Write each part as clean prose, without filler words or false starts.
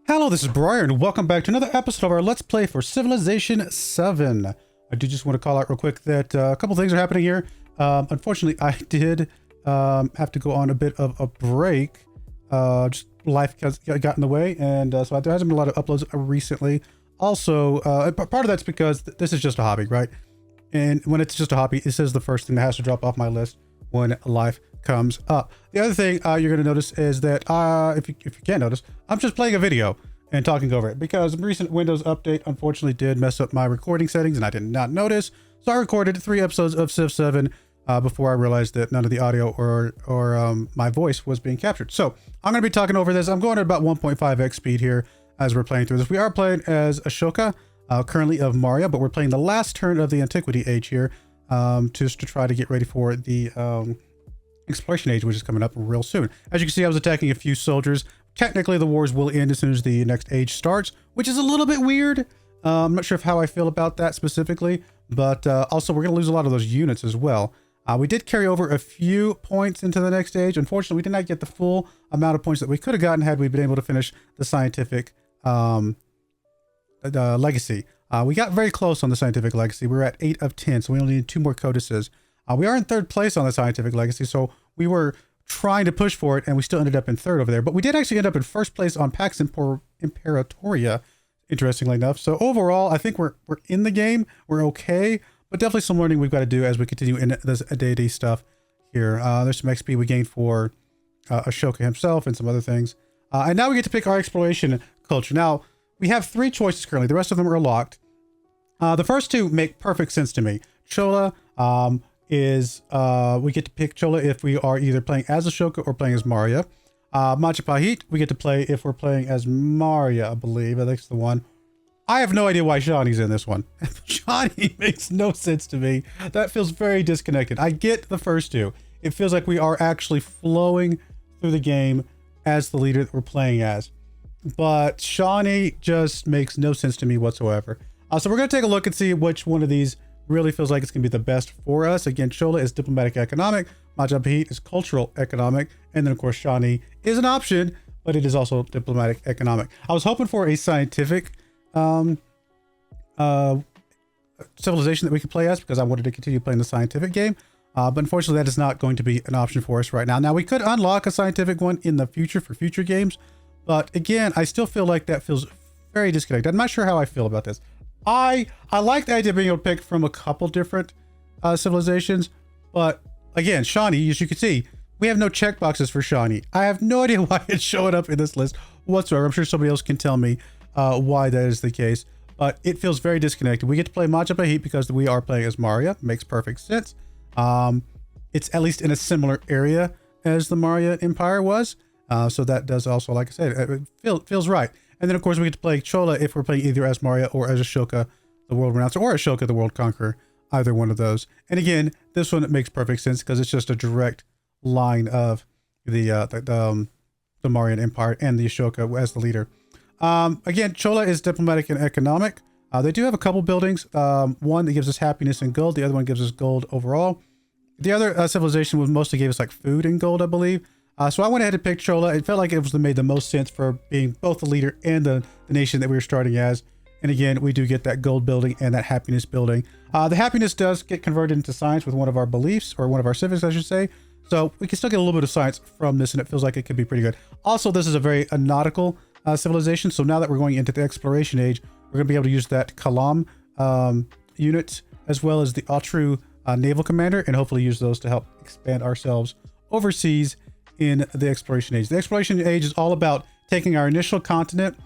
Hello, this is Broyar, and welcome back to another episode of our Let's Play for Civilization 7. I do just want to call out real quick that a couple things are happening here. Unfortunately, I did have to go on a bit of a break. Just life got in the way, and so there hasn't been a lot of uploads recently. Also, part of that's because this is just a hobby, right? And when it's just a hobby, it says the first thing that has to drop off my list when life comes up. The other thing you're going to notice is that if you can't notice, I'm just playing a video and talking over it because a recent Windows update unfortunately did mess up my recording settings and I did not notice. So I recorded 3 episodes of Civ 7 before I realized that none of the audio or my voice was being captured. So I'm going to be talking over this. I'm going at about 1.5x speed here as we're playing through this. We are playing as Ashoka, currently of Maria, but we're playing the last turn of the Antiquity Age here just to try to get ready for the Exploration Age, which is coming up real soon. As you can see, I was attacking a few soldiers. Technically, the wars will end as soon as the next age starts, which is a little bit weird. I'm not sure how I feel about that specifically, but also we're going to lose a lot of those units as well. We did carry over a few points into the next age. Unfortunately, we did not get the full amount of points that we could have gotten had we been able to finish the scientific legacy. We got very close on the scientific legacy. We were at 8 of 10, so we only need 2 more codices. We are in 3rd place on the scientific legacy, so we were trying to push for it, and we still ended up in 3rd over there. But we did actually end up in 1st place on Pax Imperatoria, interestingly enough. So overall, I think we're in the game. We're okay, but definitely some learning we've got to do as we continue in this Deity stuff here. There's some XP we gained for Ashoka himself and some other things. And now we get to pick our exploration culture. Now, we have 3 choices currently. The rest of them are locked. The first 2 make perfect sense to me. Chola we get to pick Chola if we are either playing as Ashoka or playing as Maria. Machapahit, we get to play if we're playing as Maria, I believe. I think it's the one. I have no idea why Shani's in this one. Shani makes no sense to me. That feels very disconnected. I get the first 2. It feels like we are actually flowing through the game as the leader that we're playing as. But Shani just makes no sense to me whatsoever. So we're going to take a look and see which one of these really feels like it's going to be the best for us. Again, Chola is diplomatic economic, Majapahit is cultural economic, and then of course Shani is an option, but it is also diplomatic economic. I was hoping for a scientific civilization that we could play as because I wanted to continue playing the scientific game, but unfortunately that is not going to be an option for us right now. Now we could unlock a scientific one in the future for future games, but again, I still feel like that feels very disconnected. I'm not sure how I feel about this. I like the idea of being able to pick from a couple different civilizations, but again, Shani, as you can see, we have no checkboxes for Shani. I have no idea why it's showing up in this list whatsoever. I'm sure somebody else can tell me why that is the case, but it feels very disconnected. We get to play Majapahit because we are playing as Maria. Makes perfect sense. It's at least in a similar area as the Maria Empire was, so that does also, like I said, it feels right. And then, of course, we get to play Chola if we're playing either as Maria or as Ashoka, the World Renouncer, or Ashoka, the World Conqueror, either one of those. And again, this one makes perfect sense because it's just a direct line of the Marian Empire and the Ashoka as the leader. Again, Chola is diplomatic and economic. They do have a couple buildings. One that gives us happiness and gold. The other one gives us gold overall. The other civilization mostly gave us like food and gold, I believe. So I went ahead and picked Chola. It felt like it made the most sense for being both the leader and the nation that we were starting as. And again, we do get that gold building and that happiness building. The happiness does get converted into science with one of our beliefs, or one of our civics, I should say. So we can still get a little bit of science from this, and it feels like it could be pretty good. Also, this is a very nautical civilization. So now that we're going into the exploration age, we're going to be able to use that Kalam unit, as well as the Atru naval commander, and hopefully use those to help expand ourselves overseas in the exploration age. The exploration age is all about taking our initial continent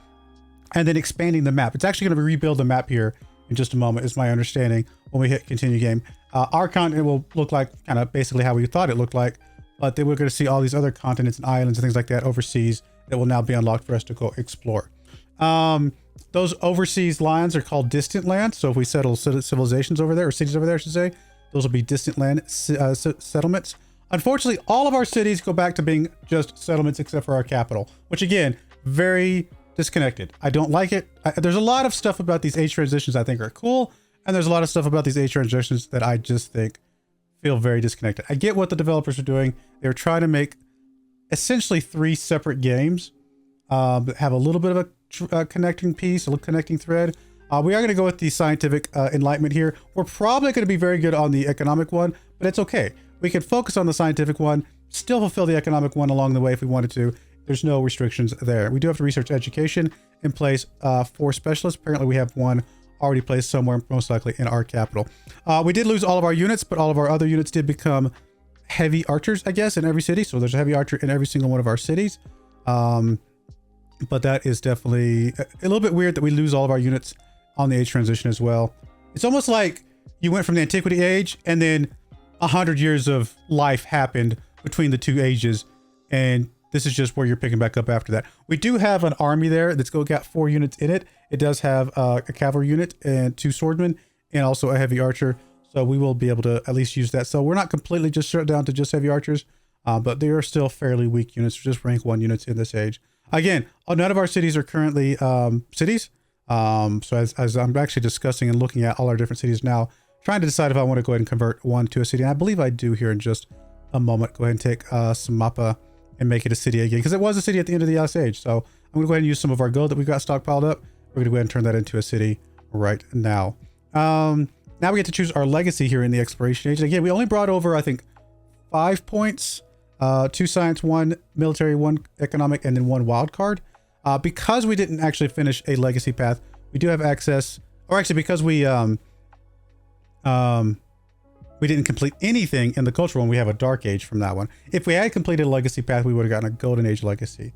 and then expanding the map. It's actually going to rebuild the map here in just a moment, is my understanding, when we hit continue game. Our continent will look like kind of basically how we thought it looked like, but then we're going to see all these other continents and islands and things like that overseas that will now be unlocked for us to go explore. Those overseas lands are called distant lands. So if we settle civilizations over there, or cities over there, I should say, those will be distant land settlements. Unfortunately, all of our cities go back to being just settlements except for our capital, which again, very disconnected. I don't like it. There's a lot of stuff about these age transitions I think are cool, and there's a lot of stuff about these age transitions that I just think feel very disconnected. I get what the developers are doing. They're trying to make essentially 3 separate games, have a little bit of a connecting piece, a little connecting thread. We are going to go with the scientific enlightenment here. We're probably going to be very good on the economic one, but it's okay. We could focus on the scientific one, still fulfill the economic one along the way if we wanted to. There's no restrictions there. We do have to research education in place for specialists. Apparently we have one already placed somewhere, most likely in our capital. We did lose all of our units, but all of our other units did become heavy archers, I guess, in every city. So there's a heavy archer in every single one of our cities. But that is definitely a little bit weird that we lose all of our units on the age transition as well. It's almost like you went from the antiquity age and then 100 years of life happened between the two ages, and this is just where you're picking back up after that. We do have an army there that's got 4 units in it. It does have a cavalry unit and 2 swordmen and also a heavy archer, so we will be able to at least use that. So we're not completely just shut down to just heavy archers, but they are still fairly weak units, just rank 1 units in this age. Again, none of our cities are currently cities. So as I'm actually discussing and looking at all our different cities now, trying to decide if I want to go ahead and convert one to a city. And I believe I do here in just a moment. Go ahead and take some mappa and make it a city again, because it was a city at the end of the Ice Age. So I'm going to go ahead and use some of our gold that we've got stockpiled up. We're going to go ahead and turn that into a city right now. Now we get to choose our legacy here in the exploration age. And again, we only brought over, I think, 5 points, 2 science, 1 military, 1 economic, and then 1 wild card. Because we didn't actually finish a legacy path, we do have access, or actually because we didn't complete anything in the cultural one, we have a dark age from that one. If we had completed a legacy path, we would have gotten a golden age legacy.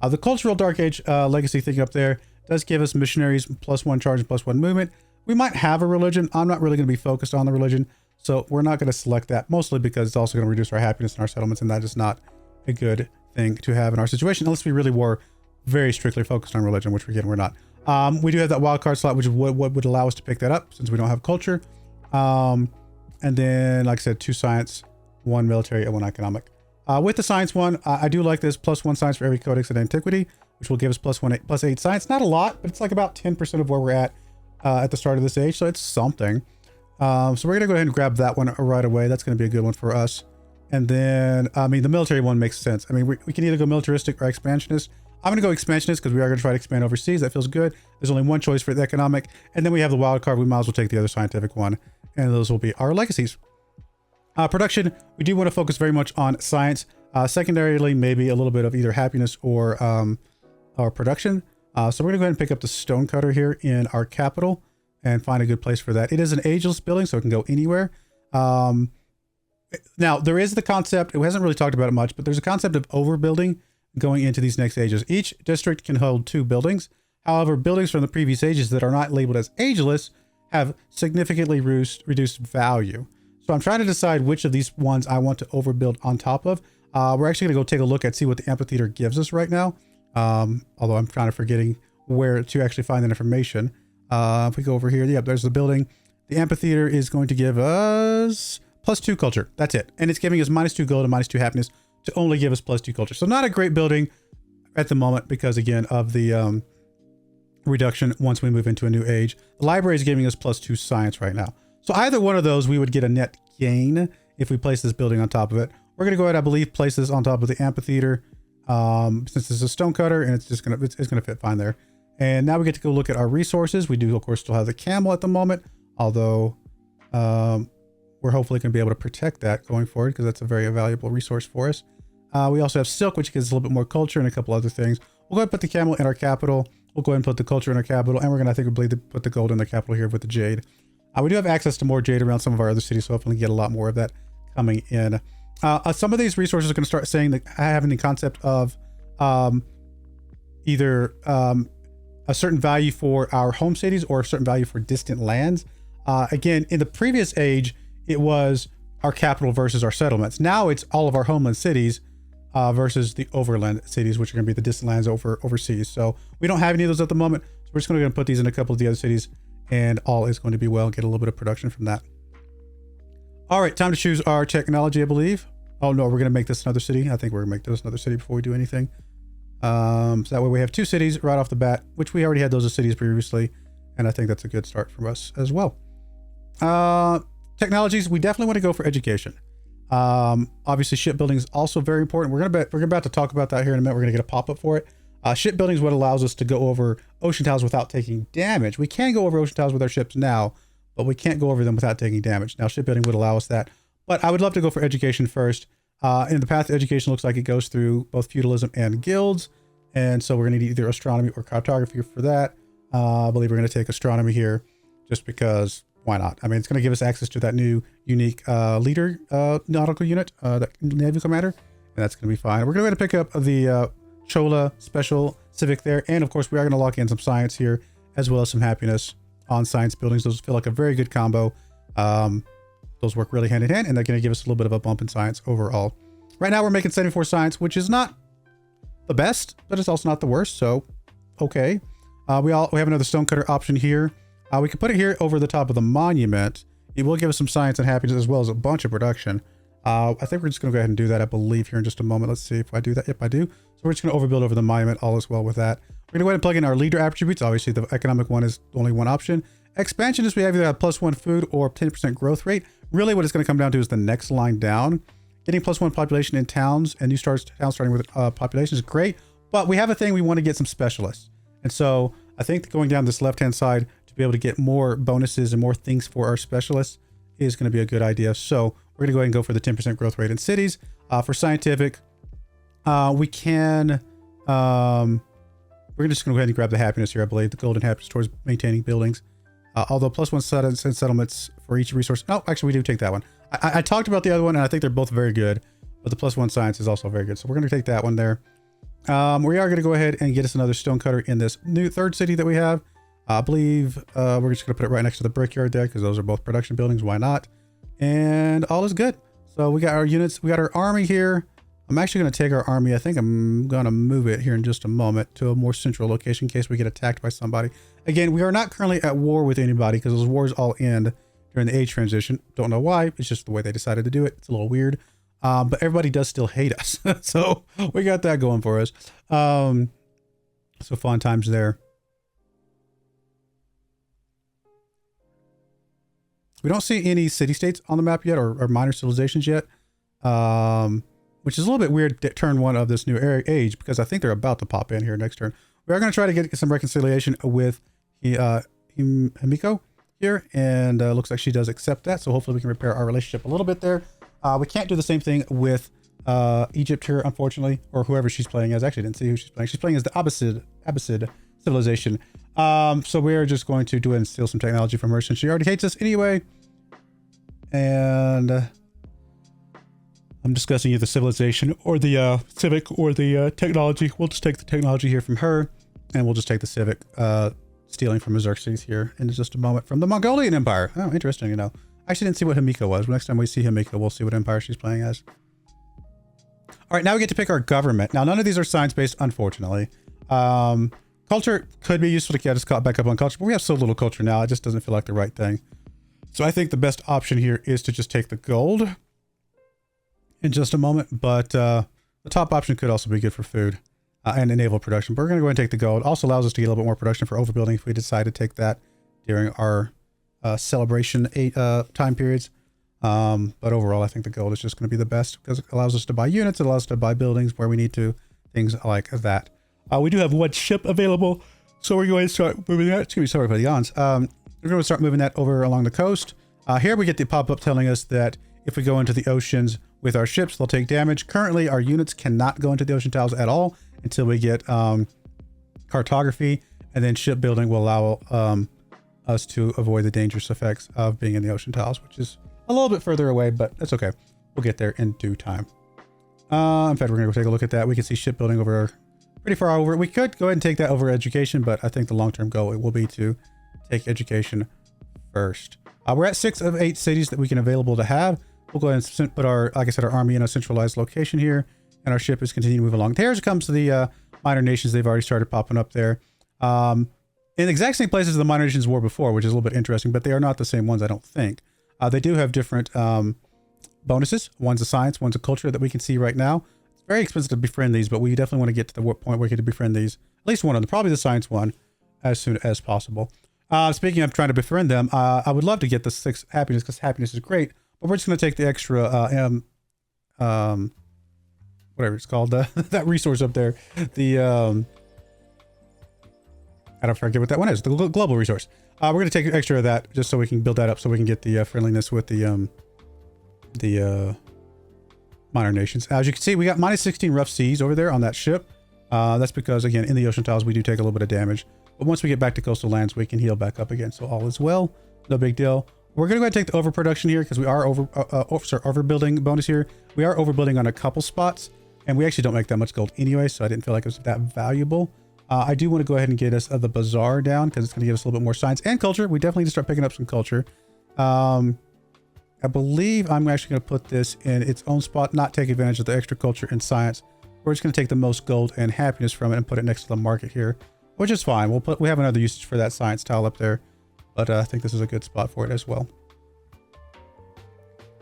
The cultural dark age legacy thing up there does give us missionaries, +1 charge and +1 movement. We might have a religion. I'm not really going to be focused on the religion, so we're not going to select that, mostly because it's also going to reduce our happiness in our settlements, and that is not a good thing to have in our situation, unless we really were very strictly focused on religion, which again, we're not. We do have that wild card slot, which is what would allow us to pick that up since we don't have culture. And then, like I said, 2 science, 1 military, and 1 economic. With the science one, I do like this +1 science for every codex and antiquity, which will give us +8 science. Not a lot, but it's like about 10% of where we're at the start of this age, so it's something. So we're gonna go ahead and grab that one right away. That's gonna be a good one for us. And then, I mean, the military one makes sense. I mean, we can either go militaristic or expansionist. I'm going to go expansionist because we are going to try to expand overseas. That feels good. There's only 1 choice for the economic. And then we have the wild card. We might as well take the other scientific one. And those will be our legacies. Production, we do want to focus very much on science. Secondarily, maybe a little bit of either happiness or production. So we're going to go ahead and pick up the stonecutter here in our capital and find a good place for that. It is an ageless building, so it can go anywhere. Now, there is the concept. It hasn't really talked about it much, but there's a concept of overbuilding going into these next ages. Each district can hold 2 buildings. However, buildings from the previous ages that are not labeled as ageless have significantly reduced value. So I'm trying to decide which of these ones I want to overbuild on top of. We're actually going to go take a look at see what the amphitheater gives us right now. Although I'm kind of forgetting where to actually find that information. If we go over here, yep, there's the building. The amphitheater is going to give us +2 culture. That's it. And it's giving us -2 gold and -2 happiness to only give us +2 culture. So not a great building at the moment because, again, of the reduction once we move into a new age. The library is giving us +2 science right now. So either one of those, we would get a net gain if we place this building on top of it. We're going to go ahead, I believe, place this on top of the amphitheater since it's a stonecutter, and it's going to fit fine there. And now we get to go look at our resources. We do, of course, still have the camel at the moment, although we're hopefully going to be able to protect that going forward because that's a very valuable resource for us. We also have silk, which gives us a little bit more culture and a couple other things. We'll go ahead and put the camel in our capital. We'll go ahead and put the culture in our capital, and we're going to, I think, we put the gold in the capital here with the jade. We do have access to more jade around some of our other cities, so hopefully get a lot more of that coming in. Some of these resources are going to start saying that having the concept of either a certain value for our home cities or a certain value for distant lands. Again, in the previous age, it was our capital versus our settlements. Now it's all of our homeland cities versus the overland cities, which are going to be the distant lands overseas. So we don't have any of those at the moment. So we're just going to put these in a couple of the other cities, and all is going to be well. Get a little bit of production from that. All right, time to choose our technology, I believe. Oh no, we're going to make this another city. I think we're going to make this another city before we do anything. So that way we have 2 cities right off the bat, which we already had those as cities previously. And I think that's a good start for us as well. Technologies, we definitely want to go for education. Obviously shipbuilding is also very important. We're about to talk about that here in a minute. We're going to get a pop-up for it. Shipbuilding is what allows us to go over ocean tiles without taking damage. We can go over ocean tiles with our ships now, but we can't go over them without taking damage. Now, shipbuilding would allow us that, but I would love to go for education first. In the path to education looks like it goes through both feudalism and guilds, and so we're going to need either astronomy or cartography for that. I believe we're going to take astronomy here, just because why not? I mean, it's going to give us access to that new unique leader nautical unit, that naval commander, and that's going to be fine. We're going to pick up the Chola special civic there, and of course we are going to lock in some science here as well as some happiness on science buildings. Those feel like a very good combo. Those work really hand in hand, and they're going to give us a little bit of a bump in science overall. Right now we're making 74 science, which is not the best, but it's also not the worst, so okay. We have another stonecutter option here. We can put it here over the top of the monument. It will give us some science and happiness as well as a bunch of production. I think we're just going to go ahead and do that, I believe, here in just a moment. Let's see if I do that. Yep, I do. So we're just going to overbuild over the monument. All is well with that. We're going to go ahead and plug in our leader attributes. Obviously, the economic one is only one option. Expansion is we have either a +1 food or 10% growth rate. Really, what it's going to come down to is the next line down. Getting +1 population in towns and new towns starting with population is great. But we have a thing, we want to get some specialists. And so I think going down this left-hand side to be able to get more bonuses and more things for our specialists is going to be a good idea. So we're going to go ahead and go for the 10% growth rate in cities. For scientific, we can, we're just going to go ahead and grab the happiness here, I believe. The golden happiness towards maintaining buildings. Although +1 settlements for each resource. No, actually, we do take that one. I talked about the other one, and I think they're both very good. But the +1 science is also very good. So we're going to take that one there. We are going to go ahead and get us another stonecutter in this new third city that we have. I believe we're just going to put it right next to the brickyard there because those are both production buildings. Why not? And all is good. So we got our units. We got our army here. I'm actually going to take our army. I think I'm going to move it here in just a moment to a more central location in case we get attacked by somebody. Again, we are not currently at war with anybody because those wars all end during the age transition. Don't know why. It's just the way they decided to do it. It's a little weird. But everybody does still hate us. So we got that going for us. So fun times there. We don't see any city-states on the map yet or minor civilizations yet, which is a little bit weird at turn 1 of this new age because I think they're about to pop in here next turn. We are going to try to get some reconciliation with Himiko here, and looks like she does accept that, so hopefully we can repair our relationship a little bit there. We can't do the same thing with Egypt here, unfortunately, or whoever she's playing as. Actually, I didn't see who she's playing. She's playing as the Abbasid civilization. So we're just going to do it and steal some technology from her since she already hates us anyway. And I'm discussing either civilization or the civic or the technology. We'll just take the technology here from her, and we'll just take the civic stealing from Xerxes here in just a moment from the Mongolian Empire. Oh, interesting, you know. I actually didn't see what Himiko was. Next time we see Himiko, we'll see what empire she's playing as. All right, now we get to pick our government. Now, none of these are science-based, unfortunately. Culture could be useful to get us caught back up on culture, but we have so little culture now, it just doesn't feel like the right thing. So I think the best option here is to just take the gold in just a moment, but the top option could also be good for food and naval production. But we're going to go ahead and take the gold. Also allows us to get a little bit more production for overbuilding if we decide to take that during our celebration time periods. But overall, I think the gold is just going to be the best because it allows us to buy units. It allows us to buy buildings where we need to, things like that. We do have one ship available, so we're going to start moving that. Excuse me, sorry for the yawns. We're going to start moving that over along the coast. Here we get the pop-up telling us that if we go into the oceans with our ships, they'll take damage. Currently, our units cannot go into the ocean tiles at all until we get cartography, and then shipbuilding will allow us to avoid the dangerous effects of being in the ocean tiles, which is a little bit further away, but that's okay. We'll get there in due time. In fact, we're going to go take a look at that. We can see shipbuilding over pretty far over. We could go ahead and take that over education, but I think the long-term goal it will be to take education first. We're at 6 of 8 cities that we can available to have. We'll go ahead and put our, like I said, our army in a centralized location here, and our ship is continuing to move along. Here it comes to the minor nations. They've already started popping up there. In the exact same places the minor nations were before, which is a little bit interesting, but they are not the same ones, I don't think. They do have different bonuses. One's a science, one's a culture that we can see right now. It's very expensive to befriend these, but we definitely want to get to the point where we get to befriend these. At least one of them, probably the science one, as soon as possible. Speaking of trying to befriend them, I would love to get the 6 happiness because happiness is great, but we're just going to take the extra, whatever it's called, that resource up there, the I don't forget what that one is. The global resource. We're going to take extra of that just so we can build that up so we can get the friendliness with the minor nations. As you can see, we got minus 16 rough seas over there on that ship. That's because, again, in the ocean tiles, we do take a little bit of damage. But once we get back to coastal lands, we can heal back up again. So all is well. No big deal. We're going to go ahead and take the overproduction here because we are overbuilding bonus here. We are overbuilding on a couple spots. And we actually don't make that much gold anyway, so I didn't feel like it was that valuable. I do want to go ahead and get us the bazaar down because it's going to give us a little bit more science and culture. We definitely need to start picking up some culture. I believe I'm actually going to put this in its own spot, not take advantage of the extra culture and science. We're just going to take the most gold and happiness from it and put it next to the market here, which is fine. We have another usage for that science tile up there, but I think this is a good spot for it as well.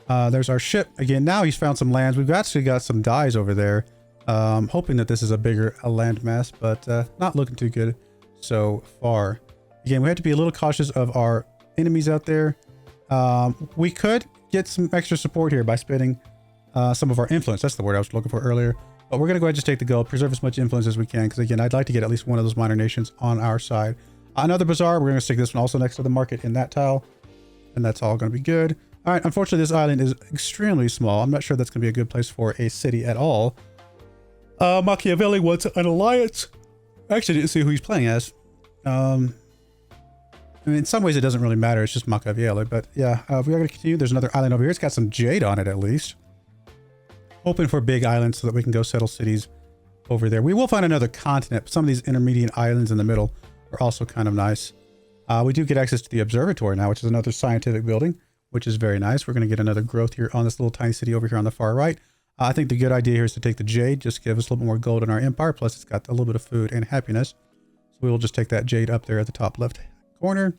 There's our ship. Again, now he's found some lands. We've actually got some dyes over there. Hoping that this is a bigger land mass, but not looking too good so far. Again, we have to be a little cautious of our enemies out there. We could get some extra support here by spending some of our influence. That's the word I was looking for earlier. But we're going to go ahead and just take the gold, preserve as much influence as we can, because again, I'd like to get at least one of those minor nations on our side. Another bazaar. We're going to stick this one also next to the market in that tile, and that's all going to be good. All right, unfortunately, this island is extremely small. I'm not sure that's going to be a good place for a city at all. Machiavelli wants an alliance. I actually didn't see who he's playing as. I mean, in some ways, it doesn't really matter. It's just Machiavelli. But yeah, we are going to continue. There's another island over here. It's got some jade on it, at least. Hoping for big islands so that we can go settle cities over there. We will find another continent. Some of these intermediate islands in the middle are also kind of nice. We do get access to the observatory now, which is another scientific building, which is very nice. We're going to get another growth here on this little tiny city over here on the far right. I think the good idea here is to take the jade, just give us a little bit more gold in our empire. Plus, it's got a little bit of food and happiness. So we will just take that jade up there at the top left corner.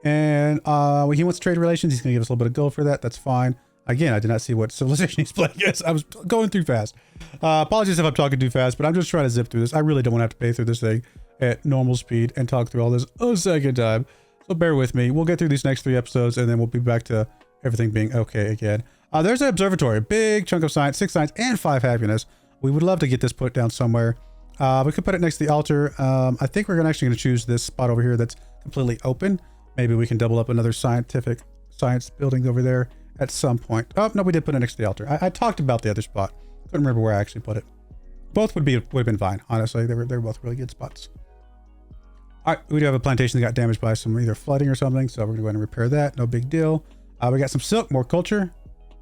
And when he wants trade relations, he's going to give us a little bit of gold for that. That's fine. Again, I did not see what civilization he's playing. Yes, I was going too fast. Apologies if I'm talking too fast, but I'm just trying to zip through this. I really don't want to have to pay through this thing at normal speed and talk through all this a second time. So bear with me. We'll get through these next 3 episodes, and then we'll be back to everything being okay again. There's an observatory, big chunk of science, 6 science and 5 happiness. We would love to get this put down somewhere. We could put it next to the altar. I think we're actually going to choose this spot over here that's completely open. Maybe we can double up another science building over there at some point. Oh, no, we did put it next to the altar. I talked about the other spot. Couldn't remember where I actually put it. Both would have been fine, honestly. They were both really good spots. All right, we do have a plantation that got damaged by some either flooding or something, so we're going to go ahead and repair that. No big deal. We got some silk, more culture.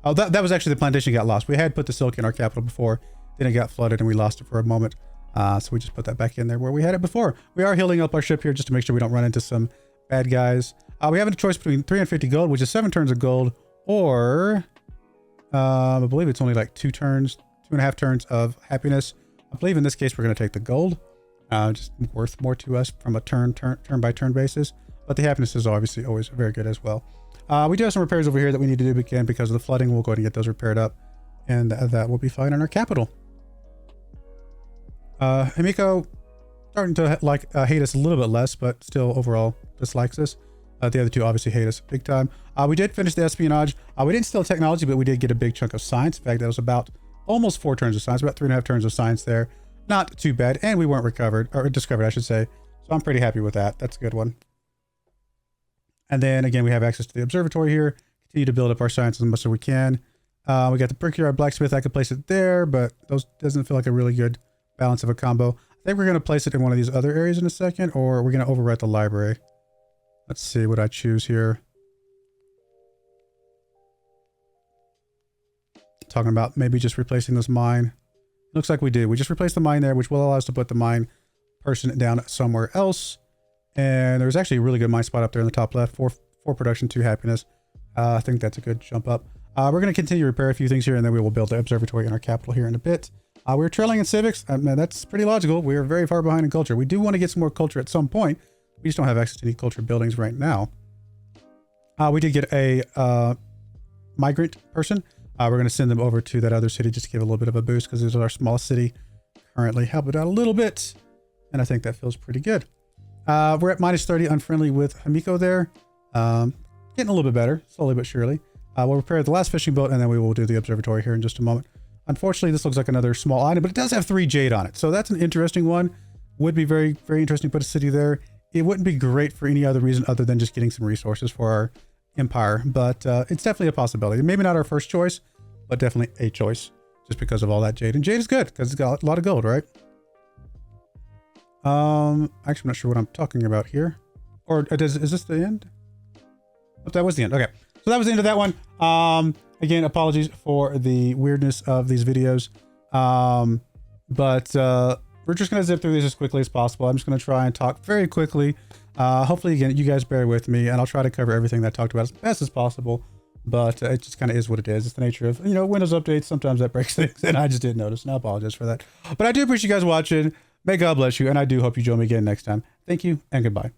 Oh, that was actually the plantation got lost. We had put the silk in our capital before, then it got flooded and we lost it for a moment. So we just put that back in there where we had it before. We are healing up our ship here just to make sure we don't run into some bad guys. We have a choice between 350 gold, which is 7 turns of gold, or I believe it's only like 2.5 turns of happiness. I believe in this case we're going to take the gold. Just worth more to us from a turn by turn basis. But the happiness is obviously always very good as well. We do have some repairs over here that we need to do again because of the flooding. We'll go ahead and get those repaired up, and that will be fine in our capital. Himiko starting to hate us a little bit less, but still overall dislikes us. The other two obviously hate us big time. We did finish the espionage. We didn't steal technology, but we did get a big chunk of science. In fact, that was about almost 4 turns of science, about 3.5 turns of science there. Not too bad, and we weren't discovered, I should say. So I'm pretty happy with that. That's a good one. And then again, we have access to the observatory here. Continue to build up our science as much as we can. We got the brickyard blacksmith. I could place it there, but those doesn't feel like a really good balance of a combo. I think we're going to place it in one of these other areas in a second, or we're going to overwrite the library. Let's see what I choose here. Talking about maybe just replacing this mine. Looks like we did. We just replaced the mine there, which will allow us to put the mine person down somewhere else. And there's actually a really good mine spot up there in the top left. 4 production, 2 happiness. I think that's a good jump up. We're going to continue to repair a few things here, and then we will build the observatory in our capital here in a bit. We're trailing in civics. That's pretty logical. We are very far behind in culture. We do want to get some more culture at some point. We just don't have access to any culture buildings right now. We did get a migrant person. We're going to send them over to that other city just to give a little bit of a boost because this is our smallest city currently. Help it out a little bit. And I think that feels pretty good. We're at minus 30 unfriendly with Himiko there. Getting a little bit better, slowly but surely. We'll repair the last fishing boat, and then we will do the observatory here in just a moment. Unfortunately, this looks like another small island, but it does have 3 jade on it. So that's an interesting one. Would be very, very interesting to put a city there. it wouldn't be great for any other reason other than just getting some resources for our empire. But it's definitely a possibility. Maybe not our first choice, but definitely a choice just because of all that jade. And jade is good because it's got a lot of gold, right? Actually, I'm not sure what I'm talking about here. Or is this the end? Oh, that was the end. Okay. So that was the end of that one. Again, apologies for the weirdness of these videos. But we're just going to zip through these as quickly as possible. I'm just going to try and talk very quickly. Hopefully, again, you guys bear with me, and I'll try to cover everything that I talked about as best as possible. But it just kind of is what it is. It's the nature of, you know, Windows updates. Sometimes that breaks things, and I just didn't notice, and I apologize for that. But I do appreciate you guys watching. May God bless you, and I do hope you join me again next time. Thank you, and goodbye.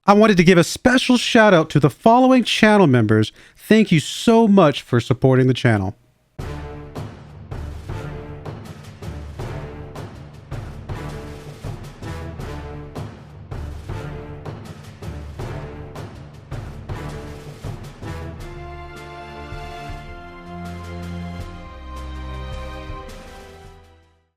I wanted to give a special shout out to the following channel members. Thank you so much for supporting the channel.